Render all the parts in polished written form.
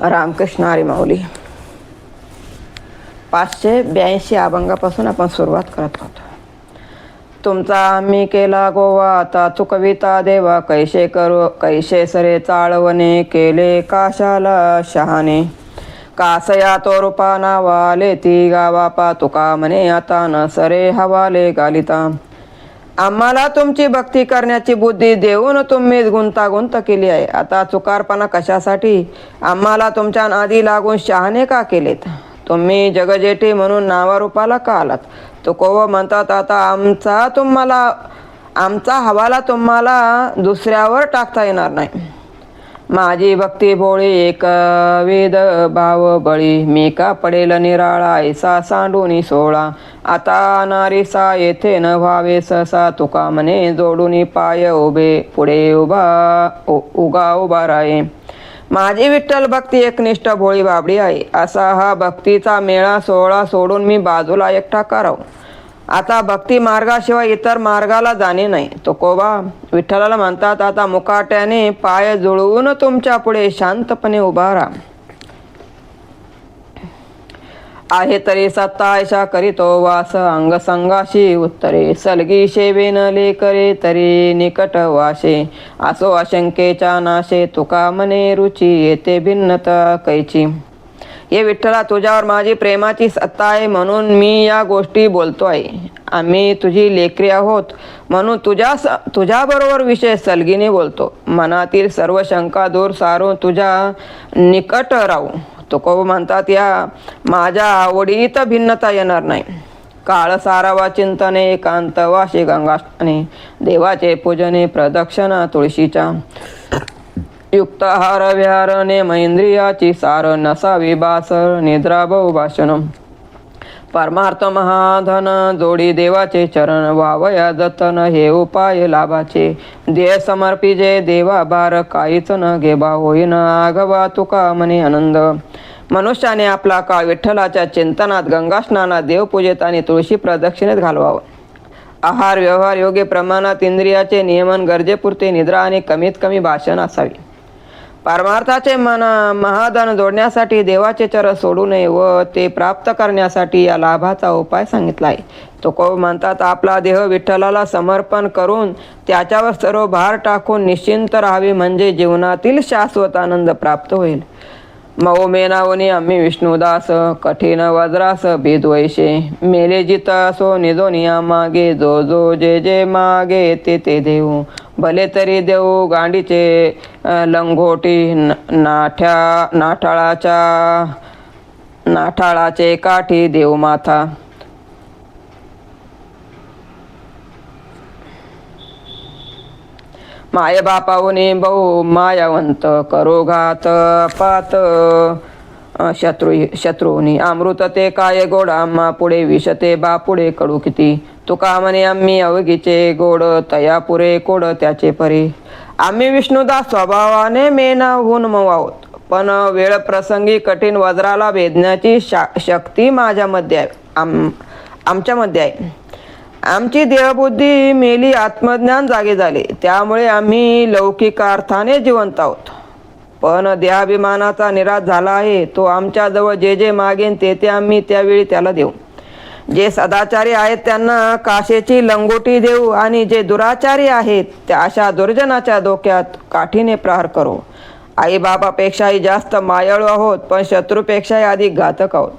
रामकृष्ण हरी माऊली. 582 अभंगापासून आपण सुरुवात करत आहोत. तुमचा मी केला गोवा, आता चुकविता देवा, कैसे करू कैसे सरे चाळवणे, केले काशाला शहाणे. कासया तो रूपा नावाले, ती गावापा तुका म्हणे, आता न सरे हवाले गालिता. आम्हाला तुमची भक्ती करण्याची बुद्धी देऊन तुम्ही गुंतागुंत केली आहे. आता चुकारपणा कशासाठी? आम्हाला तुमच्या नादी लागून शहाणे का केलेत? तुम्ही जगजेठी म्हणून नावारूपाला का आलात? तुकोबा म्हणतात, आता आमचा हवाला तुम्हाला दुसऱ्यावर टाकता येणार नाही. माझी भक्ती भोळी एकविध भाव बळी, मी का पडेल निराळा ऐसा सांडूनी सोळा. आता नारीसा येथे न व्हावे सहसा, तुका म्हणे जोडूनी पाय उभे, पुढे उभा राहे. माझी विठ्ठल भक्ती एकनिष्ठ भोळी बाबडी आहे. असा हा भक्तीचा मेळा सोहळा सोडून मी बाजूला एकटा कराव. आता भक्ती मार्गाशिवाय इतर मार्गाला जाणे नाही. तुकोबा विठ्ठलाला म्हणतात, आता मुकाट्याने पाय जुळवून तुमच्या पुढे शांतपणे उभा राहा. आहे तरी सत्ता ऐशा करीतो वास, अंगसंगाशी उत्तरे सलगी शेवेन लेकरे, तरी निकट वाशे. असो अशंकेच्या नाशे, तुका म्हणे रुची येते भिन्नता कैची. हे विठ्ठला, तुझ्यावर माझी प्रेमाची सत्ता आहे म्हणून मी या गोष्टी बोलतो आहे. आम्ही तुझी लेकरी आहोत म्हणून तुझ्याबरोबर विषय सलगीने बोलतो. मनातील सर्व शंका दूर सारून तुझ्या निकट राहू. तुकोबा म्हणतात, या माझ्या आवडीत भिन्नता येणार नाही. काळ सारावा चिंतने, एकांत वाशी गंगाष्टने, देवाचे पूजने प्रदक्षिणा तुळशीच्या. युक्ताहार विहारणे महेंद्रियाची सार, नसावी बासर निद्रा बहुभाषण. परमार्थ महाधन जोडी देवाचे चरण, वावया जतन हे उपाय लाभाचे. देह समर्पिजे देवा भार, काहीच न घेबा होईन आघवा तुका म्हणे आनंद. मनुष्याने आपला काळ विठ्ठलाच्या चिंतनात, गंगास्नानात, देवपूजेत आणि तुळशी प्रदक्षिणेत घालवावा. आहार व्यवहार योग्य प्रमाणात, इंद्रियाचे नियमन, गरजेपुरते निद्रा आणि कमीत कमी भाषण असावी. परमार्थाचे महाधन जोडण्यासाठी देवाचे चरण सोडू नये व ते प्राप्त करण्यासाठी या लाभाचा उपाय सांगितला आहे. तुकोबा म्हणतात, आपला देह विठ्ठलाला समर्पण करून त्याच्यावर सर्व भार टाकून निश्चिंत राहावे, म्हणजे जीवनातील शाश्वत आनंद प्राप्त होईल. मऊ मेनावनी आम्ही विष्णुदास, कठीण वज्रास भिद्वैशे. मेले जित असो निजोनिया मागे, जो जो जे जे मागे ते ते देऊ. भले तरी देऊ गांडीचे लंगोटी, नाठाळाचे काठी देऊ माथा. माय बापावने बहु मायावंत, करो घात पात शत्रूनी. अमृत ते काय गोड, आम्हा पुढे विष ते बापुढे कडू किती. तुका म्हणे आम्ही अवघीचे गोड, तया पुरे कोड त्याचे परी. आम्ही विष्णुदास स्वभावाने मेनाहून मऊ आहोत, पण वेळ प्रसंगी कठीण वज्राला भेदण्याची शक्ती माझ्यामध्ये आहे, आमच्यामध्ये आहे. आमची देहबुद्धी मेली, आत्मज्ञान जागे झाले, त्यामुळे आम्ही लौकिक अर्थाने जिवंत आहोत. पण देहाभिमानाचा निराश झाला आहे. तो आमच्याजवळ जे जे मागेन ते ते आम्ही त्यावेळी त्याला देऊ. जे सदाचारी आहेत त्यांना काशेची लंगोटी देऊ, आणि जे दुराचारी आहेत त्या अशा दुर्जनाच्या डोक्यात काठीने प्रहार करू. आई बाबापेक्षाही जास्त मायाळू आहोत, पण शत्रूपेक्षाही अधिक घातक आहोत.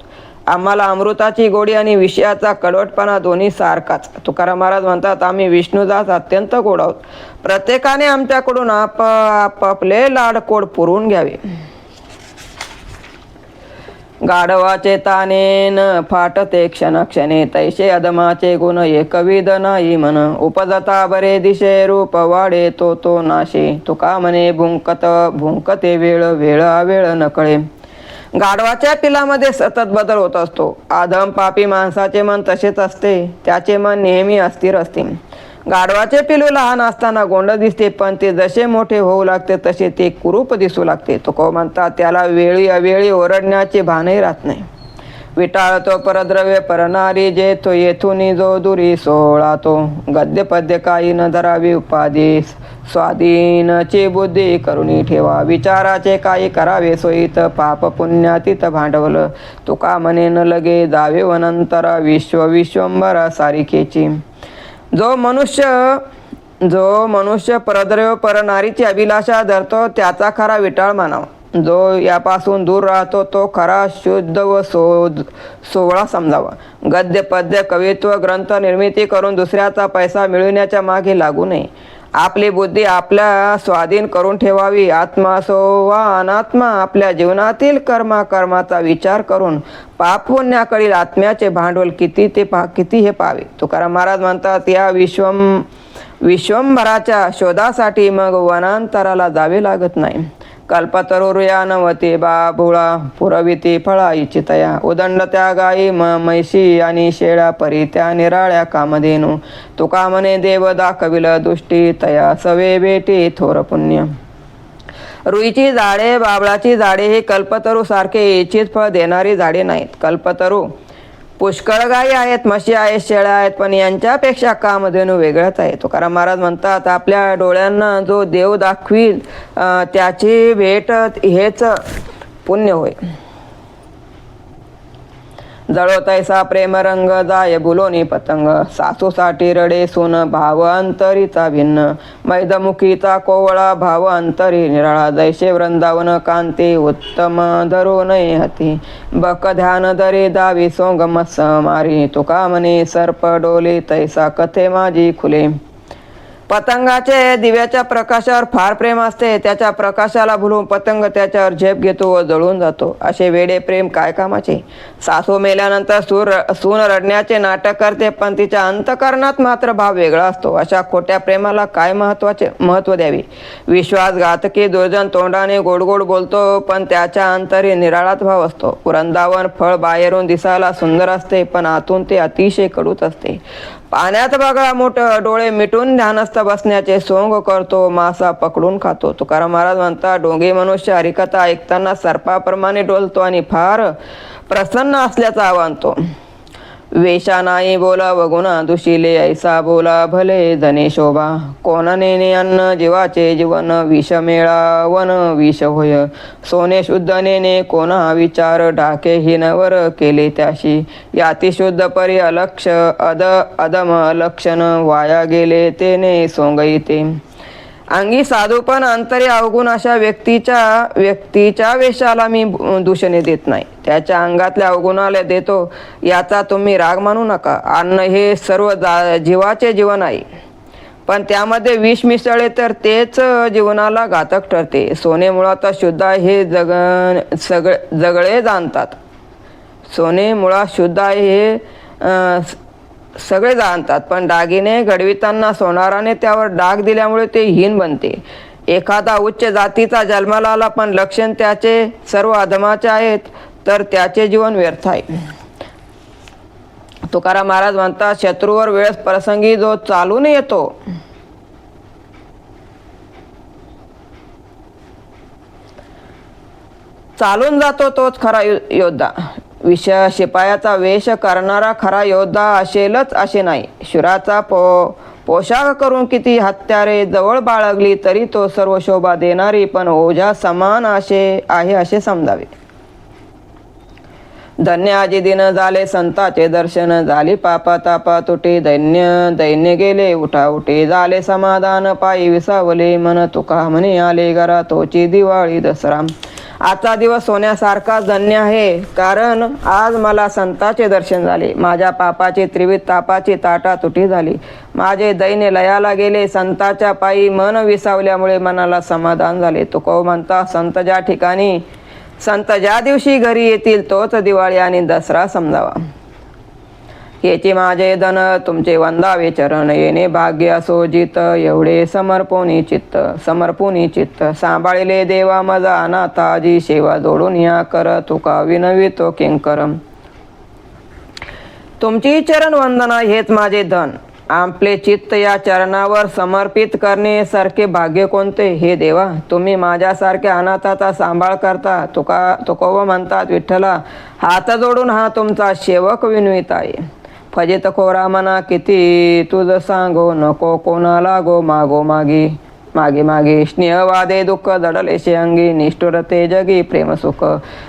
आम्हाला अमृताची गोडी आणि विषयाचा कडवटपणा दोन्ही सारखाच. तुकाराम महाराज म्हणतात, आम्ही विष्णुदास अत्यंत गोड आहोत. प्रत्येकाने आमच्याकडून आपापले लाडकोड पुरवून घ्यावे. गाढवाचे तानेन फाटते क्षणे, तैसे अधमाचे गुण एकविध नाही म्हण. उपजता बरे दिशे रूप वाढे तो नाशे. तुका म्हणे भुंकते वेळ वेळ नकळे. गाढवाच्या पिलामध्ये सतत बदल होत असतो. आधम पापी माणसाचे मन तसेच असते, त्याचे मन नेहमी अस्थिर असते. गाढवाचे पिलू लहान असताना गोंड दिसते, पण ते जसे मोठे होऊ लागते तसे ते कुरूप दिसू लागते. तुकोबा म्हणतात, त्याला वेळी अवेळी ओरडण्याचे भानही राहत नाही. विटाळतो परद्रव्य परनारी जे तो येथून जो दुरी सोळा तो गद्य पद्य काही न धरावी उपाधी स्वाधीनची बुद्धी करुणी ठेवा विचाराचे काही करावे सोयीत पाप पुण्यातीत भांडवल तुका म्हणे न लगे जावे वनंतरा विश्वंभरा सारिकेची जो मनुष्य परद्रव्य परनारीची अभिलाषा धरतो त्याचा खरा विटाळ मानावा जो यापासून दूर राहतो तो खरा शुद्ध व सोवळा समजावा गद्य पद्य कवित्व ग्रंथ निर्मिती करून दुसऱ्याचा पैसा मिळवण्याच्या मागे लागू नये आपली बुद्धी आपल्या स्वाधीन करून ठेवावी आत्मा असो वा अनात्मा आपल्या जीवनातील कर्माचा विचार करून पाप पुण्याकडील आत्म्याचे भांडवल किती हे पाहावे तुकाराम महाराज म्हणतात या विश्वंभराच्या शोधासाठी मग वनांतराला जावे लागत नाही कल्पतरुया नवते बाभुळा पुरविती फळा इच्छितया उदंड त्या गायी म्हैशी आणि शेळ्या परी त्या निराळ्या कामधेनू तुका म्हणे देव दाखविल दृष्टी तया सवे बेटी थोर पुण्य रुईची झाडे बाबळाची झाडे हे कल्पतरू सारखे इच्छित फळ देणारी झाडे नाहीत कल्पतरू पुष्कळ गायी आहेत म्हशी आहेत शेळ्या आहेत पण यांच्यापेक्षा कामधेनू वेगळंच आहे तुकाराम महाराज म्हणतात आपल्या डोळ्यांना जो देव दाखवील त्याची भेट हेच पुण्य होय जळो तैसा प्रेम रंग जाय बुलोनी पतंग सासूसाठी रडे सून भाव अंतरीचा भिन्न मैदमुखीचा कोवळा भाव अंतरी निराळा जैसे वृंदावन कांती उत्तम धरो नये हती बक ध्यान दरे दावी सोंग मस मारी तुका म्हणे सर्प डोले तैसा कथे माझी खुले पतंगाचे दिव्याच्या प्रकाशावर फार प्रेम असते त्याच्या प्रकाशाला भुलून पतंग त्याच्यावर झेप घेतो व जळून जातो असे वेडे प्रेम काय कामाचे सासू मेल्यानंतर सून रडण्याचे नाटक करते पण तिच्या अंतकरणात मात्र भाव वेगळा असतो अशा खोट्या प्रेमाला काय महत्व द्यावे विश्वासघातकी दुर्जन तोंडाने गोड गोड बोलतो पण त्याच्या अंतरी निराळाच भाव असतो वृंदावन फळ बाहेरून दिसायला सुंदर असते पण आतून ते अतिशय कडूच असते पाण्यात बगळा मोठ डोळे मिटून ध्यानस्थ बसण्याचे सोंग करतो मासा पकडून खातो तुकाराम महाराज म्हणतात डोंगी मनुष्य हरिकथा ऐकताना सर्पाप्रमाणे डोलतो आणि फार प्रसन्न असल्याचा आवानतो वेशा नाही बोला वगुणा दुशिले ऐसा बोला भले धने शोभा कोण नेने अन्न जीवाचे जीवन विष मेळावन विष होय सोने शुद्ध नेने कोणा विचार ढाके हिनवर केले त्याशी याती शुद्ध परी अलक्ष अदम लक्षण वाया गेले तेने सोंगईते अंगी साधूपण अंतरी अवगुण अशा व्यक्तीच्या वेशाला मी दूषणे देत नाही त्याच्या अंगातल्या अवगुणाला देतो याचा तुम्ही राग मानू नका अन्न हे सर्व जीवाचे जीवन आहे पण त्यामध्ये विष मिसळले तर तेच जीवनाला घातक ठरते सोने मुळात शुद्ध आहे हे जगळे जाणतात सोने मुळात शुद्ध आहे हे सगळे जाणतात पण दागिने घडविताना सोनाराने त्यावर डाग दिल्यामुळे ते हीन बनते एखादा उच्च जातीचा जन्माला आला पण लक्षण त्याचे सर्व अधमाचे आहेत तर त्याचे जीवन व्यर्थ आहे तुकाराम महाराज म्हणतात शत्रूवर वेळेस प्रसंगी जो चालून येतो चालून जातो तोच खरा योद्धा शिपायाचा वेश करणारा खरा योद्धा असेलच असे नाही शुराचा पोशाख करून किती हत्यारे जवळ बाळगली तरी तो सर्व शोभा देणारी पण ओझा समान आहे असे समजावे धन्य आजी दिन झाले संताचे दर्शन झाली पापा तापा तुटे दैन्य गेले उठे झाले समाधान पायी विसावले मन तुका म्हणे आले घरा तोची दिवाळी दसरा आजचा दिवस सोन्यासारखा धन्य आहे कारण आज मला संताचे दर्शन झाले माझ्या पापाची त्रिविध तापाची ताटातुटी झाली माझे दैन्य लयाला गेले संताच्या पायी मन विसावल्यामुळे मनाला समाधान झाले तुकोबा म्हणता संत ज्या दिवशी घरी येतील तोच दिवाळी आणि दसरा समजावा हेची माझे धन तुमचे वंदावे चरण येणे भाग्य असो जित एवढे समर्पोनी चित्त सांभाळले देवा मजा अनाथाजी सेवा जोडून या कर तुका विनवितो किंकर तुमची चरण वंदना हेच माझे धन आपले चित्त या चरणावर समर्पित करणे सारखे भाग्य कोणते हे देवा. तुम्ही माझ्यासारख्या अनाथाचा सांभाळ करता. तुकोबा म्हणतात, विठ्ठला हात जोडून हा तुमचा सेवक विनवित आहे. फजित खोरा मना किती तुझ सांगो, नको कोणा लागो मागो मागे मागे स्नेहवादे दुःख दडलेशे अंगी, निष्ठुर ते जगी प्रेम सुख,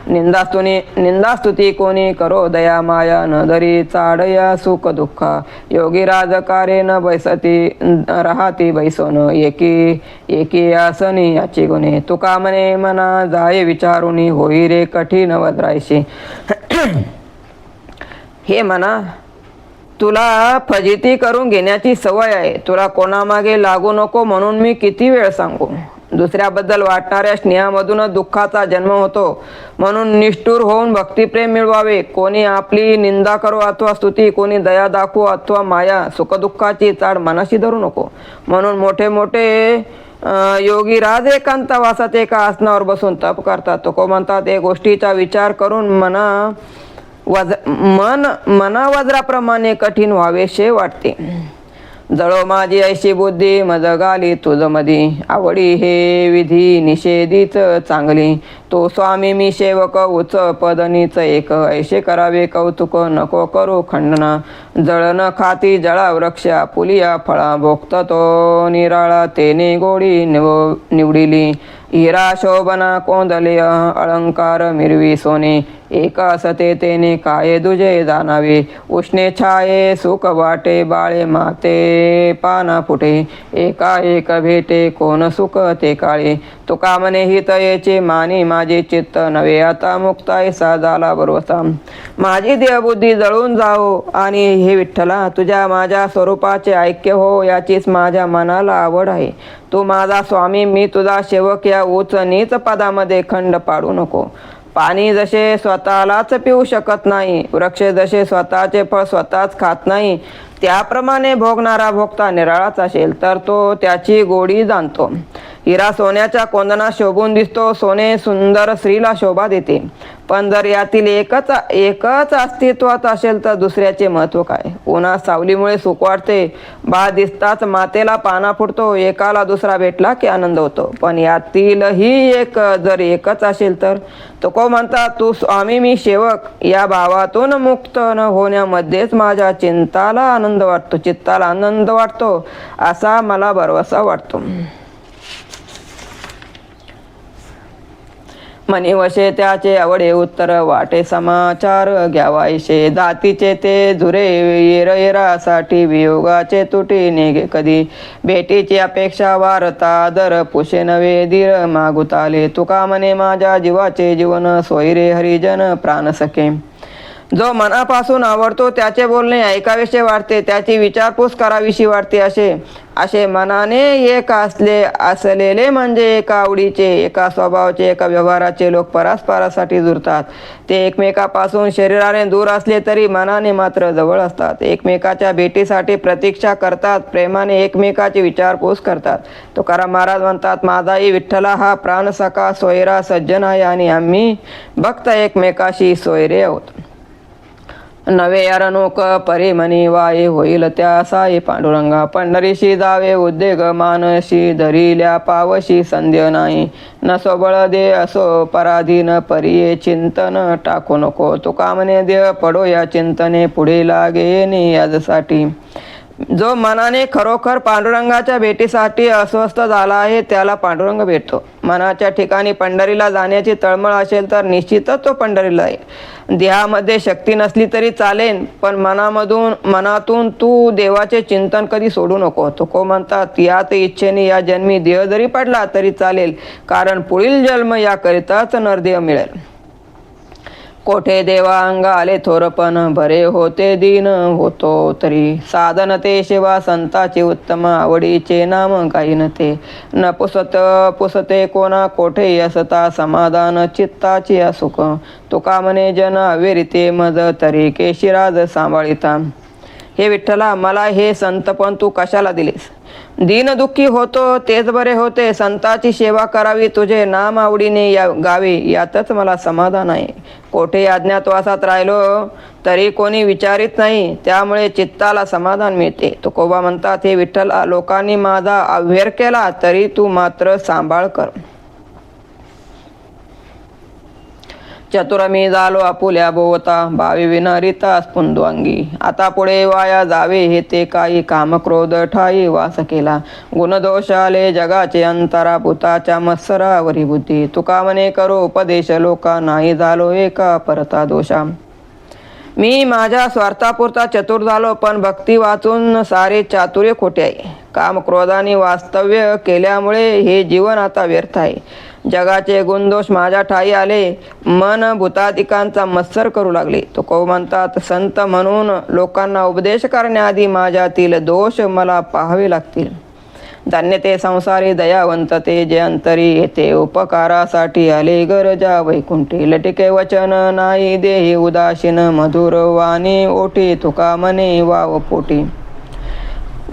निंदास्तुती कोणी करो दया माया, न दरी चाडया सुख दुःख, योगी राजकारे न बैसती राहती बैसोन, एकी आसनी याची गुणे, तुका मने मना जाय विचारुनी, होई रे कठीण वज्रायशी. हे मना, तुला फजिती करून घेण्याची सवय आहे. तुला कोणामागे लागू नको म्हणून मी किती वेळ सांगू. दुसऱ्याबद्दल वाटणाऱ्या स्नेहामधूनच दुःखाचा जन्म होतो. म्हणून निष्ठुर होऊन भक्तिप्रेम मिळवावे. कोणी आपली निंदा करो अथवा स्तुती, कोणी दया दाखवो अथवा माया, सुखदुःखाची चाड मनाशी धरू नको. म्हणून मोठे मोठे योगी राज एकांतवासात एका आसनावर बसून तप करतात. तुको म्हणतात, एक गोष्टीचा विचार करून मना वज्राप्रमाणे कठीण व्हावेशे वाटते. जळो माझी ऐशी बुद्धी, मज गाली तुझ मधी, आवडी हे विधी निषेधीच चांगली, तो स्वामी मी सेवक उच पदनीच एक, ऐशे करावे कौतुक नको करू खंडना, जळन खाती जळा वृक्ष पुलिया फळा, भोगत तो निराळा तेने गोडी निवडिली, हिरा शोभना कोंदले अलंकार मिरवी सोने, एका असते तेने काय दुजे जाणावे, उष्णे छाये सुख वाटे बाळे माते पाना फुटे, एका एक भेटे कोण सुख ते काळे, तुका म्हणे हितयेचे मानी माझे चित्त नवे, आता मुक्तायसा झाला बरोसा, माझी देहबुद्धी जळून जाओ आणि हे विठ्ठला तुझ्या माझ्या स्वरूपाचे ऐक्य हो याचीच माझ्या मनाला आवड आहे. तू माझा स्वामी, मी तुझा सेवक, या उच्च नीच पदामध्ये खंड पाडू नको. पाणी जसे स्वतःलाच पिऊ शकत नाही, वृक्ष जसे स्वतःचे फळ स्वतःच खात नाही, त्याप्रमाणे भोगणारा भोगता निराळाच असेल तर तो त्याची गोडी जाणतो. हिरा सोन्याच्या कोंदणात शोभून दिसतो, सोने सुंदर स्त्रीला शोभा देते, पण जर यातील एकच अस्तित्वात असेल तर दुसऱ्याचे महत्व काय. उन्हात सावलीमुळे सुख वाटते, बाळ दिसताच मातेला पाना फुटतो, एकाला दुसरा भेटला की आनंद होतो, पण यातीलही एक जर एकच असेल तर. तुको म्हणतात, तू स्वामी मी सेवक या भावातून मुक्त न होण्यामध्येच माझ्या चित्ताला आनंद वाटतो असा मला भरवसा वाटतो. मनी वशे त्याचे आवडे उत्तर, वाटे समाचार घ्यावायशे, जातीचे ते झुरे येरासाठी, वियोगाचे तुटी निघे कधी, भेटीची अपेक्षा वारता दर, पुषे नवे धीर मागुताले, तुका म्हणे माझ्या जीवाचे जीवन, सोयरे हरिजन प्राण सखे. जो मनापासून आवडतो त्याचे बोलणे ऐकावेसे वाटते, त्याची विचारपूस करावीशी वाटते. असे मनाने एक असलेले म्हणजे एका आवडीचे, एका स्वभावाचे, एका व्यवहाराचे लोक परस्परासाठी जुळतात. ते एकमेकापासून शरीराने दूर असले तरी मनाने मात्र जवळ असतात. एकमेकाच्या भेटीसाठी प्रतीक्षा करतात, प्रेमाने एकमेकाची विचारपूस करतात. तुकाराम महाराज म्हणतात, माझाही विठ्ठला हा प्राणसखा सोयरा सज्जन आहे आणि आम्ही भक्त एकमेकाशी सोयरे आहोत. नवे अरणोक परी मनी वाये, होईल त्या साई पांडुरंगा, पंढरीशी जावे उद्देग मानशी, धरिल्या पावशी संध्य नाही, न सोबळ दे असो पराधीन, परिये चिंतन टाकू नको, तुका म्हणे देव पडो या चिंतने, पुढे लागे नि याजसाठी. जो मनाने खरोखर पांडुरंगाच्या भेटीसाठी अस्वस्थ झाला आहे त्याला पांडुरंग भेटतो. मनाच्या ठिकाणी पंढरीला जाण्याची तळमळ असेल तर निश्चितच तो पंढरीला जाईल. देहामध्ये शक्ती नसली तरी चालेल, पण मनातून तू देवाचे चिंतन कधी सोडू नको. तुको म्हणतात, यात इच्छेने या जन्मी देह जरी पडला तरी चालेल, कारण पुढील जन्म याकरिताच नरदेह मिळेल. कोठे देवा अंग आले थोरपण, भरे होते दीन होतो तरी, साधन ते शिवा संताचे उत्तम, आवडीचे नाम काही नते, न पुसते कोणा कोठे असता, समाधान चित्ताची सुख, तुका म्हणे जन अविरिते मज, तरी केशिराज सांभाळिता. हे विठ्ठला, मला हे संतपण तू कशाला दिलेस. दीनदुःखी होतो तेच बरे होते. संताची सेवा करावी, तुझे नाम आवडीने गावे, यातच मला समाधान आहे. कोठे अज्ञातवासात राहिलो तरी कोणी विचारित नाही, त्यामुळे चित्ताला समाधान मिळते. तुकोबा म्हणतात, हे विठ्ठल, लोकांनी माझा अव्हेर केला तरी तू मात्र सांभाळ कर. चतुर मी झालो आपुल्या भोवता, भावी विनरिता स्पुंदवांगी. आता पुढे वाया जावे हे ते काही, काम क्रोध ठाई वास केला. गुणदोष आले जगाचे अंतरा, भूताच्या मत्सरावरी बुद्धी. तुका म्हणे करो उपदेश लोका, नाही झालो एका परता दोषा. मी माझ्या स्वार्थापुरता चतुर झालो, पण भक्ती वाचून सारे चातुर्य खोटे आहे. काम क्रोधाने वास्तव्य केल्यामुळे हे जीवन आता व्यर्थ आहे. जगाचे गुणदोष माझ्या ठाई आले, मन भूतादिकांचा मत्सर करू लागले. तुकोबा म्हणतात, संत म्हणून लोकांना उपदेश करण्याआधी माझ्यातील दोष मला पाहावे लागतील. धन्य ते संसारी दयावंत ते, जे अंतरी येते उपकारासाठी आले गरजा वैकुंठी. लटिके वचन नाही देही उदासीन, मधुर वाणी ओठी. तुका म्हणे वाव पोटी.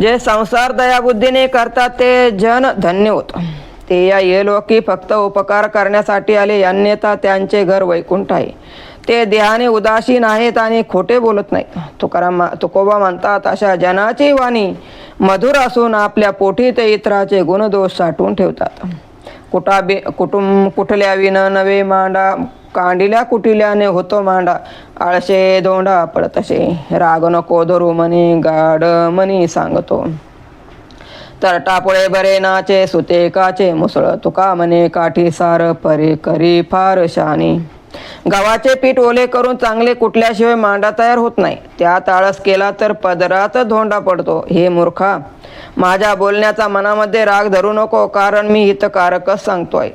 जे संसार दयाबुद्धीने करतात ते जन धन्य होत. ते या येलोकी फक्त उपकार करण्यासाठी आले, अन्यथा त्यांचे घर वैकुंठ आहे. ते देहाने उदासीन आहेत आणि खोटे बोलत नाहीत. तुकोबा म्हणतात, अशा जनाची वाणी मधुर असून आपल्या पोटी ते इतराचे गुणदोष साठवून ठेवतात. कुठल्या विन नवे मांडा, कांडिल्या कुटिल्याने होतो मांडा. आळशे धोंडा पडतसे, राग नको धरू मनी, गाड मनी सांगतो. तरटापुळे बरे नाचे, सुते काचे मुसळ. तुका म्हणे काठी सार, परे करी फार शानी. गव्हाचे पीठ ओले करून चांगले कुटल्याशिवाय मांडा तयार होत नाही. त्यात आळस केला तर पदरात धोंडा पडतो. हे मूर्खा, माझ्या बोलण्याचा मनामध्ये राग धरू नको, कारण मी हितकारकच सांगतोय.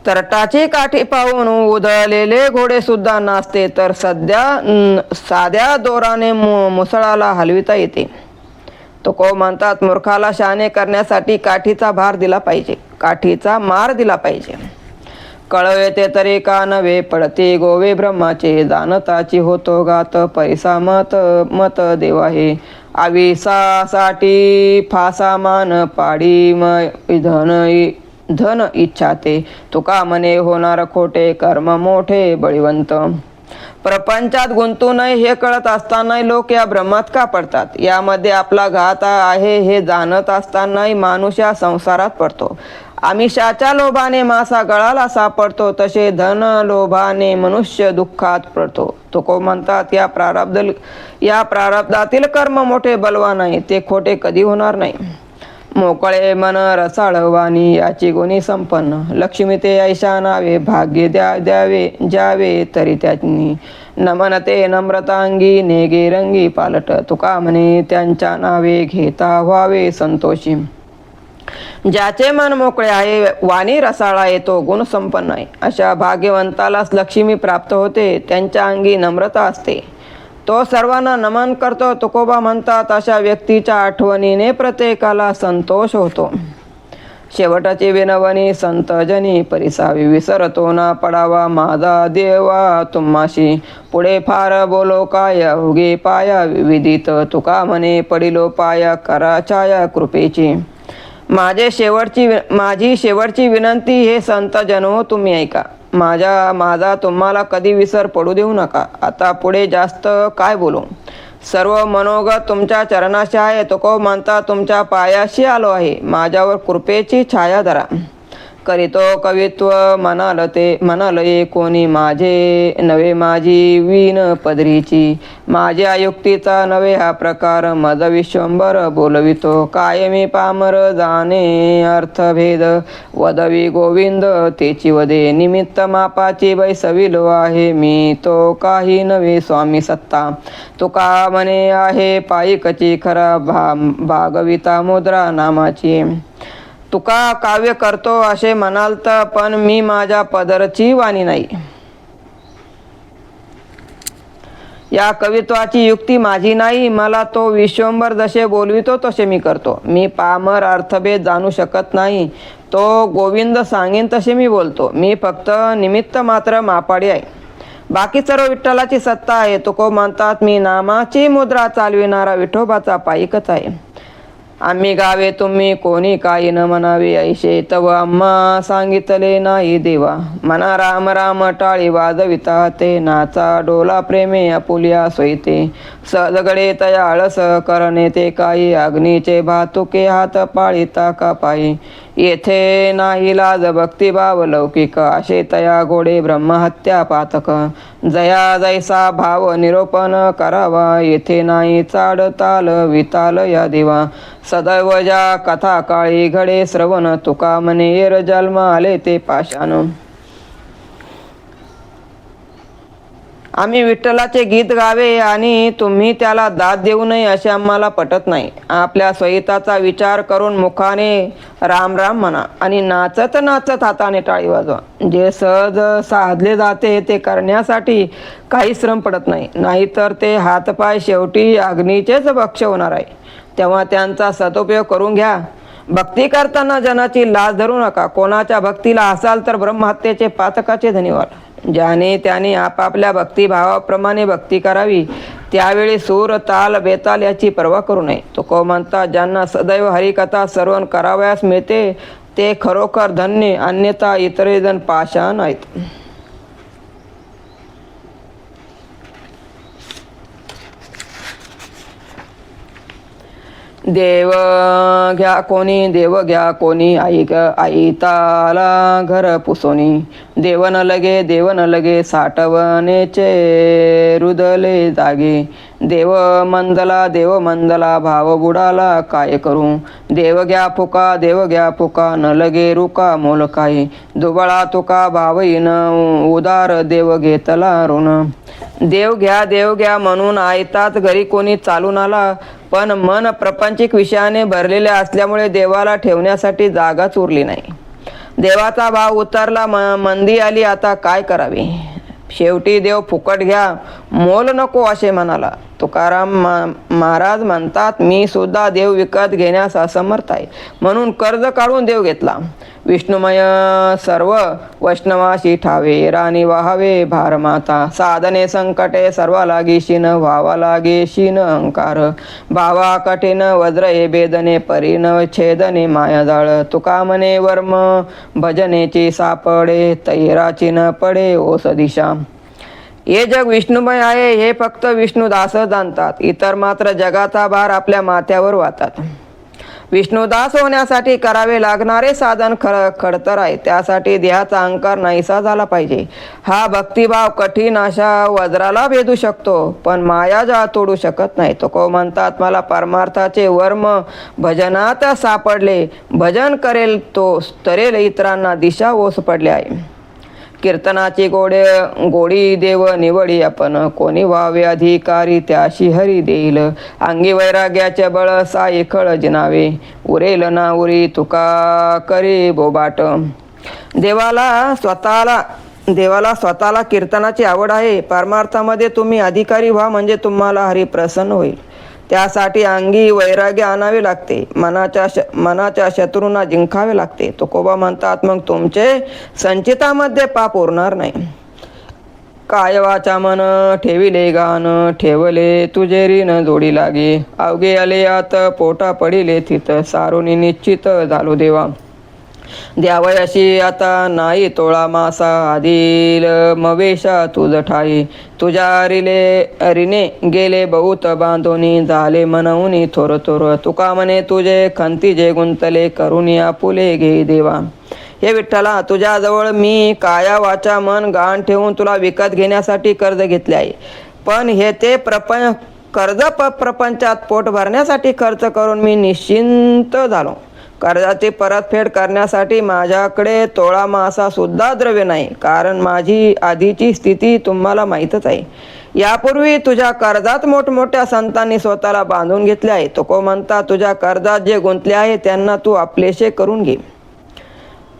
तरटाची काठी पाहून उधळलेले घोडे सुद्धा नाचते, तर साध्या दोराने मुसळाला हलविता येते. तुकोबा म्हणतात, मूर्खाला शहाणे करण्यासाठी काठीचा भार दिला पाहिजे, काठीचा मार दिला पाहिजे. कळवे ते तरी का नवे, पडते गोवे ब्रह्माचे. जाणताची होतो घात, पैसा मत देवा हे. आविसासाठी फासा मान, पाडी धन इच्छा ते. तुका म्हणे होणार खोटे, कर्म मोठे बळीवंत. प्रपंचात गुंतू नये हे कळत असतानाही लोक या भ्रमात का पडतात. यामध्ये आपला घात आहे हे जाणत असतानाही माणूस या संसारात पडतो. आमिषाच्या लोभाने मासा गळाला सापडतो, तसे धन लोभाने मनुष्य दुःखात पडतो. तुकोबा म्हणतात, या प्रारब्धातील कर्म मोठे बलवान आहे, ते खोटे कधी होणार नाही. मोकळे मन रसाळ वाणी, याची गुणी संपन्न. लक्ष्मी ते ऐशा नावे, भाग्य द्यावे ज्यावे तरी त्यांनी. नमनते नम्रतांगी, नेगे रंगी पालट. तुका म्हणे त्यांच्या नावे, घेता व्हावे संतोषी. ज्याचे मन मोकळे आहे, वाणी रसाळ आहे, तो गुण संपन्न आहे. अशा भाग्यवंतालाच लक्ष्मी प्राप्त होते, त्यांच्या अंगी नम्रता असते, तो सर्वांना नमन करतो. तुकोबा म्हणतात, अशा व्यक्तीच्या आठवणीने प्रत्येकाला संतोष होतो. शेवटची विनवणी संतजनी परिसावी, विसरतो ना पडावा माझा देवा तुम्हाशी. पुढे फार बोलो काय, उगे पाया विदित. तुका म्हणे पडिलो पाया, करा छाया कृपेची. माझी शेवटची विनंती, हे संत जनो तुम्ही ऐका. माझा तुम्हाला कधी विसर पडू देऊ नका. आता पुढे जास्त काय बोलू, सर्व मनोगत तुमच्या चरणाशी आहे. तुकोबा म्हणतात, तुमच्या पायाशी आलो आहे, माझ्यावर कृपेची छाया धरा. करीतो कवित्व म्हणालये कोणी, माझे नवे माझी वीण पदरीची. माझ्या युक्तीचा नवे हा प्रकार, मज विश्वंभर बोलवितो. कायमी पामर जाणे अर्थभेद, वदवी गोविंद तेची वदे. निमित्त मापाची बैसविलो आहे मी, तो काही नवे स्वामी सत्ता. तुका म्हणे आहे पायिकची खरा, भागविता मुद्रा नामाची. तुका काव्य करतो असे म्हणाल तर, पण मी माझ्या पदरची वाणी नाही. या कवित्वाची युक्ती माझी नाही, मला तो विश्वंभर जसे बोलवितो तसे मी करतो. मी पामर अर्थभेद जाणू शकत नाही, तो गोविंद सांगेन तसे मी बोलतो. मी फक्त निमित्त मात्र मापाडी आहे, बाकी सर्व विठ्ठलाची सत्ता आहे. तुकोबा म्हणतात, मी नामाची मुद्रा चालविणारा विठोबाचा पायिकच आहे. आम्ही गावे तुम्ही कोणी काही न म्हणावे ऐशे तव आम्हा सांगितले नाही देवा. मना राम राम टाळी वाजविता ते नाचा डोला प्रेमे आपुल्या सोयते. सदगडे तया आळस करणे ते काही अग्नीचे भातुके हात पाळिता का पायी. येथे नाही लाज भक्तिभाव लौकिक असे तया घोडे ब्रह्महत्या पातक. जया जैसा भाव निरोपण करावा येथे नाही चाड ताल विताल या देवा. सदैव ज्या कथा काळी घडे श्रवण तुका म्हणे येर जन्म आले ते पाषाण. आम्ही विठ्ठलाचे गीत गावे आणि तुम्ही त्याला दाद देऊ नये असे आम्हाला पटत नाही. आपल्या स्वहिताचा विचार करून मुखाने राम राम म्हणा आणि नाचत नाचत हाताने टाळी वाजवा. जे सहज साधले जाते ते करण्यासाठी काही श्रम पडत नाही, नाहीतर ते हातपाय शेवटी अग्नीचेच भक्ष्य होणार आहे. तेव्हा त्यांचा सदुपयोग करून घ्या. भक्ती करताना जनाची लाज धरू नका. कोणाच्या भक्तीला असाल तर ब्रह्महत्येचे पातकाचे धनी व्हाल. ज्याने त्याने आपापल्या भक्तिभावाप्रमाणे भक्ती करावी. त्यावेळी सूर ताल बेताल याची पर्वा करू नये. तुकोबा म्हणतात, ज्यांना सदैव हरिकथा श्रवण करावयास मिळते ते खरोखर धन्य, अन्यथा इतरे जण पाषाण आहेत. देव घ्या कोणी देव घ्या कोणी आई ताला घर पुसोनी. देव न लगे साठवणेचे रुदले जागे. देव मंदला भाव बुडाला काय करू. देव घ्या फुका न लगे रुका मोल काही. दुबळा तुका भावईन उदार देव घेतला ऋण. देव घ्या म्हणून आयताच घरी कोणी चालून आला, पण मन प्रपंचिक विषयाने भरलेले असल्यामुळे देवाला ठेवण्यासाठी जागाच उरली नाही. देवाचा भाव उतरला, मंदी आली, आता काय करावे. शेवटी देव फुकट घ्या, मोल नको असे म्हणाला. तुकाराम महाराज म्हणतात, मी सुद्धा देव विकत घेण्यास असमर्थ आहे, म्हणून कर्ज काढून देव घेतला. विष्णुमय सर्व वैष्णवाशी ठावे, राणी वाहावे भारमाता. साधने संकटे सर्वा लागी शीन, व्हावा लागे शीन अहंकार. भावा कठीण वज्र हे बेदने, परिण छेदने मायाजाळ. तुका म्हणे वर्म भजनेची सापडे, तैराची न पडे ओस दिशा. हे जग विष्णुमय आहे हे फक्त विष्णुदास जाणतात. इतर मात्र जगाचा भार आपल्या माथ्यावर वाहतात. विष्णुदास होण्यासाठी करावे लागणारे साधन खडतर आहे. त्यासाठी देहाचा अहंकार नाहीसा झाला पाहिजे. हा भक्तिभाव कठीण अशा वज्राला भेदू शकतो, पण माया जाळ तोडू शकत नाही. तुकोबा म्हणतात, मला परमार्थाचे वर्म भजनात सापडले. भजन करेल तो तरेल इतरांना दिशा ओस पडले आहे. कीर्तनाची गोडी देव निवडी आपण, कोणी व्हावे अधिकारी त्याशी हरी देईल. अंगी वैराग्याचे बळ साई खळ जिनावे, उरेल ना उरी तुका करी बोबाट. देवाला स्वतःला कीर्तनाची आवड आहे. परमार्थामध्ये तुम्ही अधिकारी व्हा, म्हणजे तुम्हाला हरी प्रसन्न होईल. त्यासाठी अंगी वैराग्य आणावे लागते. मनाच्या शत्रूंना जिंकावे लागते. तुकोबा म्हणतात, मग तुमचे संचितामध्ये पाप उरणार नाही. काय वाचा मन ठेविले गान, ठेवले तुझे ऋण जोडी लागे. अवघे आले आत पोटा पडिले थित, सारोनी निश्चित झालो देवा. द्यावयाशी आता नाही तोळा मासा, आदिल मवेशा तुझ ठाई. तुझ्या रिने गेले बहुत बांधोनी, झाले मनवून थोर थोर. तुका म्हणे तुझे खंती जे गुंतले, करुणी आपुले घे देवा. हे विठ्ठला, तुझ्याजवळ मी काया वाचा मन गाण ठेवून तुला विकत घेण्यासाठी कर्ज घेतले आहे. पण हे ते प्रपंचात पोट भरण्यासाठी खर्च करून मी निश्चिंत झालो. कर्जाची परतफेड करण्यासाठी माझ्याकडे तोळा मासा सुद्धा द्रव्य नाही, कारण माझी आधीची स्थिती तुम्हाला माहीतच आहे. यापूर्वी तुझ्या कर्जात मोठमोठ्या संतांनी स्वतःला बांधून घेतले आहे. तुकोबा म्हणतात, तुझ्या कर्जात जे गुंतले आहे त्यांना तू आपलेशे करून घे.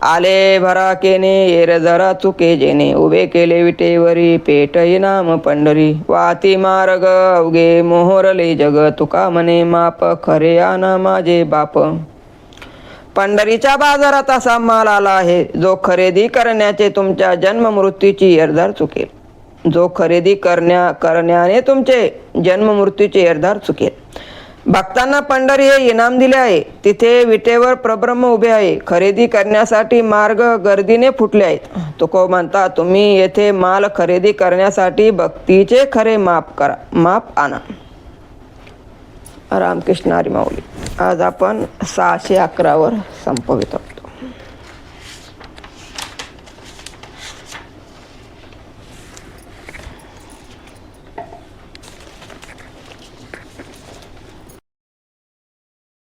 आले भरा केने येर जरा चुके जेने, उभे केले विटेवरी पेटही नाम पंढरी. वाती मार्ग अवघे मोहरले जग, तुका म्हणे माप खरे आना माझे बाप. पंढरीच्या बाजारात असा माल आला आहे जो खरेदी करण्याचे तुमच्या जन्म मृत्यूची येरदार चुकेल. जो खरेदी करण्याने तुमचे जन्म मृत्यूचे येरदार चुकेल. भक्तांना पंढरी हे इनाम दिले आहे. तिथे विटेवर प्रब्रह्म उभे आहे. खरेदी करण्यासाठी मार्ग गर्दीने फुटले आहेत. तुकोबा म्हणतात, तुम्ही येथे माल खरेदी करण्यासाठी भक्तीचे खरे माप आणा. रामकृष्ण हरी माऊली. आज आपण 611 वर संपवितो.